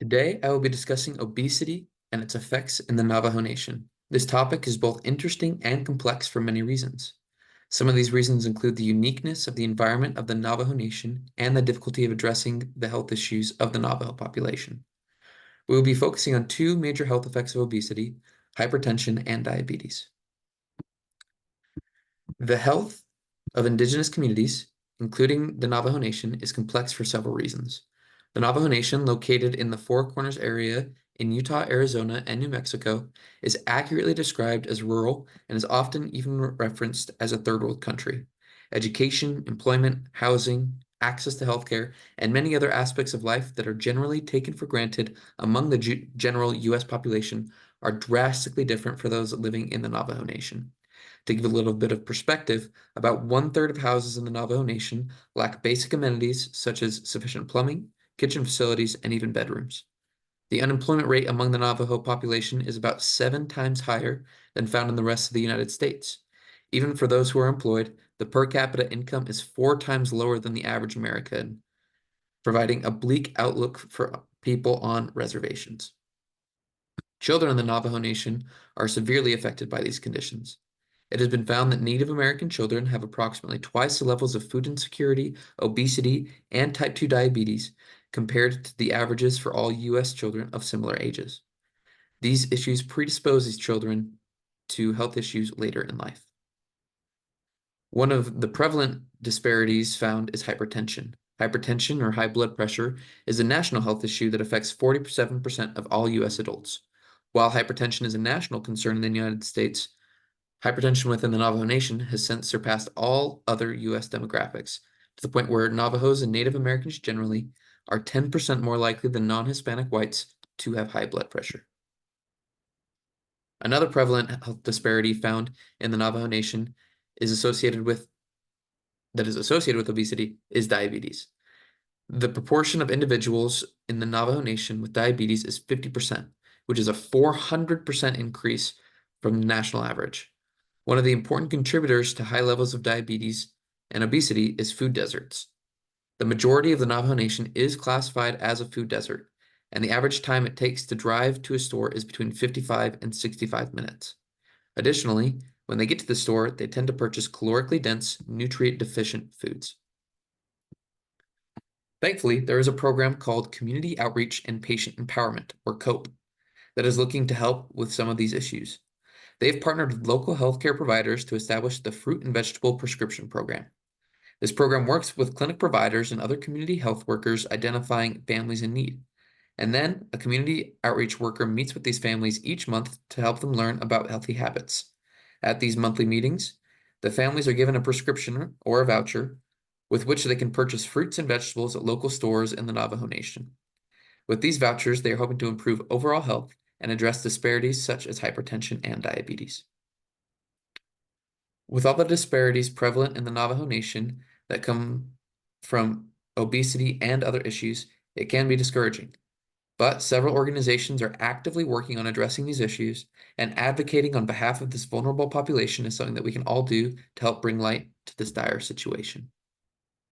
Today, I will be discussing obesity and its effects in the Navajo Nation. This topic is both interesting and complex for many reasons. Some of these reasons include the uniqueness of the environment of the Navajo Nation and the difficulty of addressing the health issues of the Navajo population. We will be focusing on two major health effects of obesity, hypertension and diabetes. The health of indigenous communities, including the Navajo Nation, is complex for several reasons. The Navajo Nation, located in the Four Corners area in Utah, Arizona, and New Mexico, is accurately described as rural and is often even referenced as a third world country. Education, employment, housing, access to healthcare, and many other aspects of life that are generally taken for granted among the general U.S. population are drastically different for those living in the Navajo Nation. To give a little bit of perspective, about 1/3 of houses in the Navajo Nation lack basic amenities such as sufficient plumbing, kitchen facilities, and even bedrooms. The unemployment rate among the Navajo population is about 7 times higher than found in the rest of the United States. Even for those who are employed, the per capita income is 4 times lower than the average American, providing a bleak outlook for people on reservations. Children in the Navajo Nation are severely affected by these conditions. It has been found that Native American children have approximately twice the levels of food insecurity, obesity, and type 2 diabetes compared to the averages for all U.S. children of similar ages. These issues predispose these children to health issues later in life. One of the prevalent disparities found is hypertension. Hypertension, or high blood pressure, is a national health issue that affects 47% of all U.S. adults. While hypertension is a national concern in the United States, hypertension within the Navajo Nation has since surpassed all other U.S. demographics, to the point where Navajos and Native Americans generally are 10% more likely than non-Hispanic whites to have high blood pressure. Another prevalent health disparity found in the Navajo Nation is associated with obesity is diabetes. The proportion of individuals in the Navajo Nation with diabetes is 50%, which is a 400% increase from the national average. One of the important contributors to high levels of diabetes and obesity is food deserts. The majority of the Navajo Nation is classified as a food desert, and the average time it takes to drive to a store is between 55 and 65 minutes. Additionally, when they get to the store, they tend to purchase calorically dense, nutrient-deficient foods. Thankfully, there is a program called Community Outreach and Patient Empowerment, or COPE, that is looking to help with some of these issues. They've partnered with local healthcare providers to establish the Fruit and Vegetable Prescription Program. This program works with clinic providers and other community health workers identifying families in need. And then a community outreach worker meets with these families each month to help them learn about healthy habits. At these monthly meetings, the families are given a prescription or a voucher with which they can purchase fruits and vegetables at local stores in the Navajo Nation. With these vouchers, they are hoping to improve overall health and address disparities such as hypertension and diabetes. With all the disparities prevalent in the Navajo Nation that come from obesity and other issues, it can be discouraging. But several organizations are actively working on addressing these issues, and advocating on behalf of this vulnerable population is something that we can all do to help bring light to this dire situation.